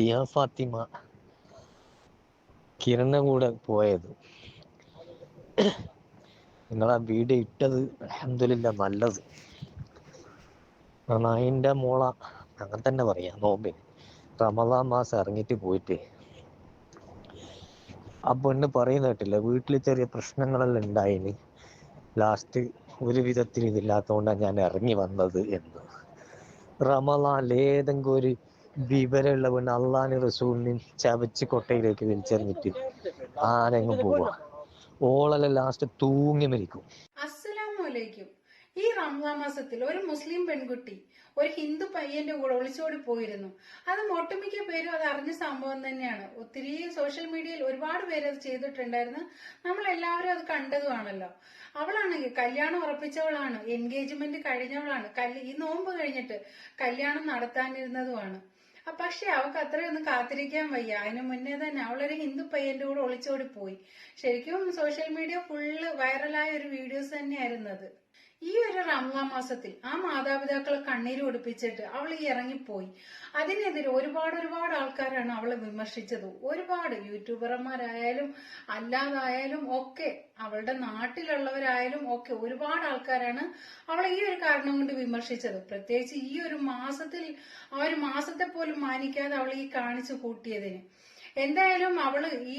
ദിയ ഫാത്തിമ കിരണിന്റെ കൂടെ പോയത്. നിങ്ങളാ വീഡിയോ ഇട്ടത് അൽഹംദുലില്ലാ നല്ലത്. നായിൻ്റെ മോള അങ്ങനെ തന്നെ പറയാം. നോമ്പിന് റമദാൻ മാസം ഇറങ്ങിയിട്ട് പോയിട്ട് ആ പെണ്ണ് പറയുന്ന കേട്ടില്ല, വീട്ടിൽ ചെറിയ പ്രശ്നങ്ങളെല്ലാം ഉണ്ടായിന്, ലാസ്റ്റ് ഒരു വിധത്തിൽ ഇതില്ലാത്തതുകൊണ്ടാണ് ഞാൻ ഇറങ്ങി വന്നത് എന്ന്. റമദാനിൽ ഏതെങ്കിലും ഒരു വിവരമുള്ള പെണ്ണ് അള്ളാഹിനും റസൂലിനെയും ചവച്ച് കൊട്ടയിലേക്ക് വലിച്ചെറിഞ്ഞിട്ട് ആരെങ്കിലും പോവുക? ഓളെല്ലാം ലാസ്റ്റ് തൂങ്ങി മരിക്കും. അസ്സലാമലൈക്കും. ഈ റംസാൻ മാസത്തിൽ ഒരു മുസ്ലിം പെൺകുട്ടി ഒരു ഹിന്ദു പയ്യന്റെ കൂടെ ഒളിച്ചോടി പോയിരുന്നു. അത് ഒട്ടുമിക്ക പേരും അത് അറിഞ്ഞ സംഭവം തന്നെയാണ്. ഒത്തിരി സോഷ്യൽ മീഡിയയിൽ ഒരുപാട് പേര് അത് ചെയ്തിട്ടുണ്ടായിരുന്നു. നമ്മൾ എല്ലാവരും അത് കണ്ടതുമാണല്ലോ. അവളാണെങ്കിൽ കല്യാണം ഉറപ്പിച്ചവളാണ്, എൻഗേജ്മെന്റ് കഴിഞ്ഞവളാണ്, ഈ നോമ്പ് കഴിഞ്ഞിട്ട് കല്യാണം നടത്താനിരുന്നതുമാണ്. പക്ഷെ അവൾക്ക് അത്രയൊന്നും കാത്തിരിക്കാൻ വയ്യ. അതിനു മുന്നേ തന്നെ അവളൊരു ഹിന്ദു പയ്യന്റെ കൂടെ ഒളിച്ചോടി പോയി. ശരിക്കും സോഷ്യൽ മീഡിയ ഫുള്ള് വൈറലായ ഒരു വീഡിയോസ് തന്നെയായിരുന്നു അത്. ഈ ഒരു റമദാൻ മാസത്തിൽ ആ മാതാപിതാക്കളെ കണ്ണീര് ഒടിപ്പിച്ചിട്ട് അവൾ ഇറങ്ങിപ്പോയി. അതിനെതിരെ ഒരുപാട് ആൾക്കാരാണ് അവളെ വിമർശിച്ചത്. ഒരുപാട് യൂട്യൂബർമാരായാലും അല്ലാതായാലും ഒക്കെ, അവളുടെ നാട്ടിലുള്ളവരായാലും ഒക്കെ ഒരുപാട് ആൾക്കാരാണ് അവളെ ഈ ഒരു കാരണം കൊണ്ട് വിമർശിച്ചത്. പ്രത്യേകിച്ച് ഈ ഒരു മാസത്തിൽ, ആ ഒരു മാസത്തെ പോലും മാനിക്കാതെ അവൾ ഈ കാണിച്ചു കൂട്ടിയതിന്. എന്തായാലും അവള് ഈ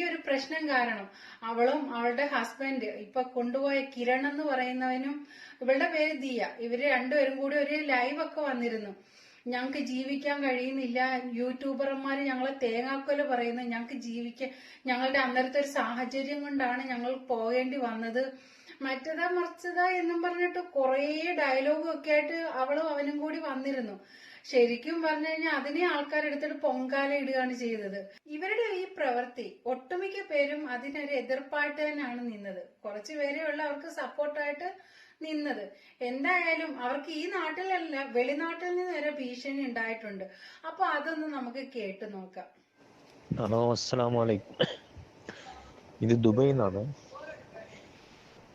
ഒരു പ്രശ്നം കാരണം അവളും അവളുടെ ഹസ്ബൻഡ് ഇപ്പൊ കൊണ്ടുപോയ കിരൺ എന്ന് പറയുന്നവനും, ഇവളുടെ പേര് ദിയ, ഇവര് രണ്ടുപേരും കൂടി ഒരു ലൈവ് ഒക്കെ വന്നിരുന്നു. ഞങ്ങക്ക് ജീവിക്കാൻ കഴിയുന്നില്ല, യൂട്യൂബർമാര് ഞങ്ങളെ തേങ്ങാക്കൊല പറയുന്നു, ഞങ്ങക്ക് ജീവിക്കാൻ, ഞങ്ങളുടെ അന്നേരത്തെ ഒരു സാഹചര്യം കൊണ്ടാണ് ഞങ്ങൾ പോകേണ്ടി വന്നത്, മറ്റതാ മറിച്ചതാ എന്നും പറഞ്ഞിട്ട് കുറേ ഡയലോഗും ഒക്കെ ആയിട്ട് അവളും അവനും കൂടി വന്നിരുന്നു. ശരിക്കും പറഞ്ഞു കഴിഞ്ഞാൽ അതിനെ ആൾക്കാരെടുത്തിട്ട് പൊങ്കാല ഇടുകയാണ് ചെയ്തത്. ഇവരുടെ ഈ പ്രവൃത്തി ഒട്ടുമിക്ക പേരും അതിനൊരു എതിർപ്പായിട്ട് തന്നെയാണ് നിന്നത്. കുറച്ചു പേരേ ഉള്ള അവർക്ക് സപ്പോർട്ടായിട്ട് നിന്നത്. എന്തായാലും അവർക്ക് ഈ നാട്ടിലല്ല, വെളിനാട്ടിൽ നിന്ന് വരെ ഭീഷണി ഉണ്ടായിട്ടുണ്ട്. അപ്പൊ അതൊന്ന് നമുക്ക് കേട്ടു നോക്കാം. ഹലോ, അസ്സലാമു അലൈക്കും. ഇത് ദുബൈയിൽ നിന്നാണ്.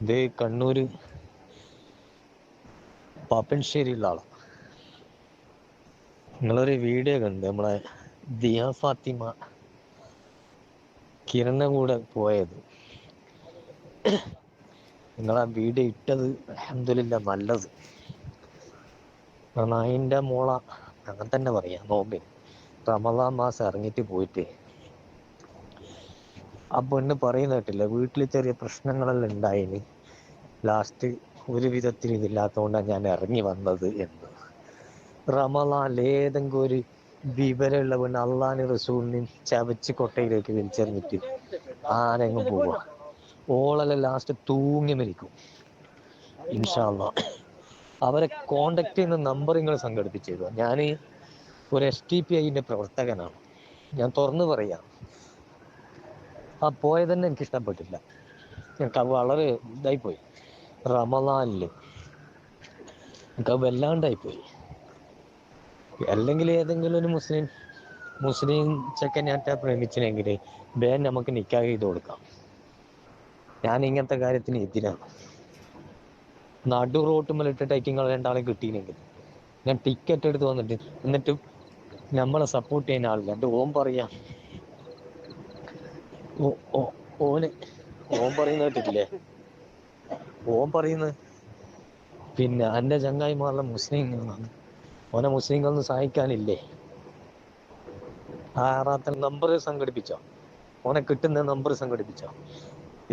ഇത് കണ്ണൂര് പാപ്പൻശ്ശേരിയുള്ള ആളാണ്. നിങ്ങളൊരു വീഡിയോ കണ്ട് നമ്മളെ ദിയ ഫാത്തിമ കിരണിന്റെ കൂടെ പോയത്. നിങ്ങളാ വീഡിയോ ഇട്ടത് അൽഹംദുലില്ലാ നല്ലത്. നായിൻ്റെ മോള അങ്ങനെ തന്നെ പറയാം. നോമ്പിന് റമദാൻ മാസം ഇറങ്ങിയിട്ട് പോയിട്ട് ആ പെണ്ണ് പറയുന്ന കേട്ടില്ല, വീട്ടിൽ ചെറിയ പ്രശ്നങ്ങളെല്ലാം ഉണ്ടായിന്, ലാസ്റ്റ് ഒരു വിധത്തിൽ ഇതില്ലാത്തതുകൊണ്ടാണ് ഞാൻ ഇറങ്ങി വന്നത് എന്ന്. റമദാനിൽ ഏതെങ്കിലും ഒരു വിവരമുള്ള പെണ്ണ് അള്ളാഹിനും റസൂലിനെയും ചവച്ച് കൊട്ടയിലേക്ക് വലിച്ചെറിഞ്ഞിട്ട് ആരെങ്കിലും പോവുക? ഓളെല്ലാം ലാസ്റ്റ് തൂങ്ങി മരിക്കും. ഇൻഷാ അല്ലാഹ് അവരെ കോണ്ടാക്ട് ചെയ്യുന്ന നമ്പർ നിങ്ങൾ സംഘടിപ്പിച്ചു തരുക. ഞാൻ ഒരു STPIന്റെ പ്രവർത്തകനാണ്. ഞാൻ തുറന്നു പറയാം, ആ പോയതന്നെ എനിക്ക് ഇഷ്ടപ്പെട്ടില്ല. എനിക്ക് വളരെ ഇതായിപ്പോയി. റമദാനില് എനിക്ക് വല്ലാണ്ടായിപ്പോയി. അല്ലെങ്കിൽ ഏതെങ്കിലും ഒരു മുസ്ലിം ചെക്കനാറ്റ പ്രേമിച്ചിനെങ്കിൽ വേഗം നമുക്ക് നിക്കാഹ് ചെയ്ത് കൊടുക്കാം. ഞാൻ ഇങ്ങനത്തെ കാര്യത്തിന് എതിരാണ്. നടു റോട്ടുമ്മലിട്ടിട്ട് നിങ്ങൾ രണ്ടാളെ കിട്ടിയില്ലെങ്കിൽ ഞാൻ ടിക്കറ്റ് എടുത്ത് വന്നിട്ട്, എന്നിട്ട് നമ്മളെ സപ്പോർട്ട് ചെയ്യുന്ന ആളില്ല. എൻ്റെ ഓൻ പറയാ, ഓൻ പറയുന്ന കേട്ടിട്ടില്ലേ, ഓൻ പറയുന്നത് പിന്നെ എൻ്റെ ചങ്ങായിമാരുടെ മുസ്ലിങ്ങളാണ്, ഓനെ മുസ്ലിങ്ങളൊന്നും സഹായിക്കാനില്ലേ? ആറാത്ത നമ്പർ സംഘടിപ്പിച്ചോ, ഓനെ കിട്ടുന്ന നമ്പർ സംഘടിപ്പിച്ചോ.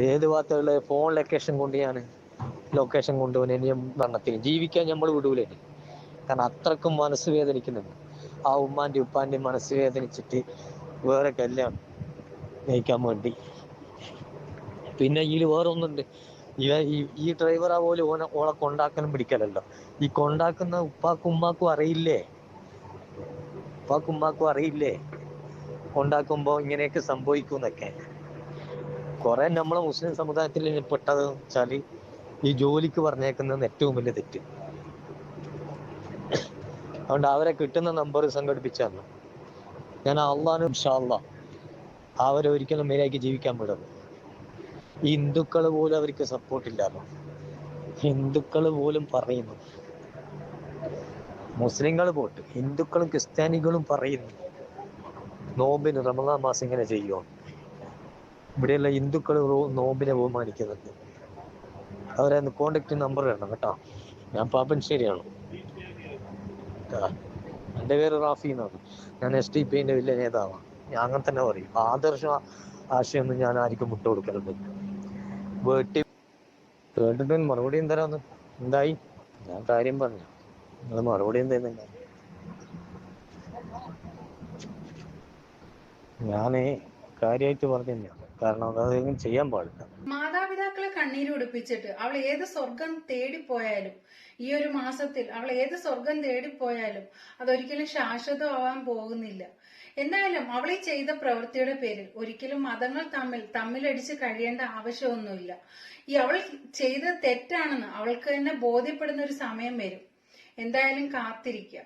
ഏത് ഭാഗത്തുള്ള ഫോൺ ലൊക്കേഷൻ കൊണ്ടുപോകാൻ ഇനിയും വണ്ണത്തിന് ജീവിക്കാൻ നമ്മൾ വിടൂലേ? കാരണം അത്രക്കും മനസ്സ് വേദനിക്കുന്നുണ്ട്. ആ ഉമ്മാന്റെ ഉപ്പാന്റെ മനസ്സ് വേദനിച്ചിട്ട് വേറെ കല്യാണം നയിക്കാൻ വേണ്ടി. പിന്നെ ഇതിൽ വേറെ ഒന്നുണ്ട്, ഈ ഡ്രൈവറാ പോലും ഓളെ കൊണ്ടാക്കലും പിടിക്കലല്ലോ. ഈ കൊണ്ടാക്കുന്ന ഉപ്പാക്കും ഉമ്മാക്കും അറിയില്ലേ കൊണ്ടാക്കുമ്പോ ഇങ്ങനെയൊക്കെ സംഭവിക്കുന്നൊക്കെ. കുറെ നമ്മളെ മുസ്ലിം സമുദായത്തിൽ പെട്ടത് വെച്ചാല് ഈ ജോലിക്ക് പറഞ്ഞേക്കുന്നത് ഏറ്റവും വലിയ തെറ്റ്. അതുകൊണ്ട് അവരെ കിട്ടുന്ന നമ്പർ സംഘടിപ്പിച്ചു തന്നു. ഞാൻ അള്ളാഹുവിനും ഇൻഷാ അല്ലാഹ് അവരെ ഒരിക്കലും നേരെയാക്കി ജീവിക്കാൻ വിടുന്നു. ഈ ഹിന്ദുക്കൾ പോലും അവർക്ക് സപ്പോർട്ടില്ലാലോ. ഹിന്ദുക്കൾ പോലും പറയുന്നു, മുസ്ലിങ്ങൾ പോട്ട് ഹിന്ദുക്കളും ക്രിസ്ത്യാനികളും പറയുന്നു നോമ്പിന് റമദാൻ മാസം ഇങ്ങനെ ചെയ്യുമോ? ഇവിടെയുള്ള ഹിന്ദുക്കൾ നോമ്പിനെ ബഹുമാനിക്കുന്നുണ്ട്. അവരെ കോണ്ടാക്ട് നമ്പർ വേണം കേട്ടോ. ഞാൻ പാപ്പൻശ്ശേരിയാണ്. എൻ്റെ പേര് റാഫി എന്നാണ്. ഞാൻ SDP വലിയ നേതാവാണ്. ഞാൻ അങ്ങനെ തന്നെ പറയും. ആദർശ ആശയമൊന്നും ഞാൻ ആർക്കും വിട്ടുകൊടുക്കലുണ്ട്. കേട്ടിട്ട് മറുപടി എന്തരാന്ന്? എന്തായി? ഞാൻ കാര്യം പറഞ്ഞു, നിങ്ങൾ മറുപടി എന്തെന്നില്ല. ഞാനേ കാര്യമായിട്ട് പറഞ്ഞു തന്നെയാണ്. കാരണം അതൊന്നും ചെയ്യാൻ പാടില്ല. മാതാപിതാക്കളെ കണ്ണീരുടിപ്പിച്ചിട്ട് അവൾ ഏത് സ്വർഗം തേടിപ്പോയാലും, ഈ ഒരു മാസത്തിൽ അവൾ ഏത് സ്വർഗം തേടിപ്പോയാലും അതൊരിക്കലും ശാശ്വതമാവാൻ പോകുന്നില്ല. എന്തായാലും അവൾ ഈ ചെയ്ത പ്രവൃത്തിയുടെ പേരിൽ ഒരിക്കലും മതങ്ങൾ തമ്മിലടിച്ച് കഴിയേണ്ട ആവശ്യമൊന്നുമില്ല. ഈ അവൾ ചെയ്തത് തെറ്റാണെന്ന് അവൾക്ക് തന്നെ ബോധ്യപ്പെടുന്ന ഒരു സമയം വരും. എന്തായാലും കാത്തിരിക്കുക.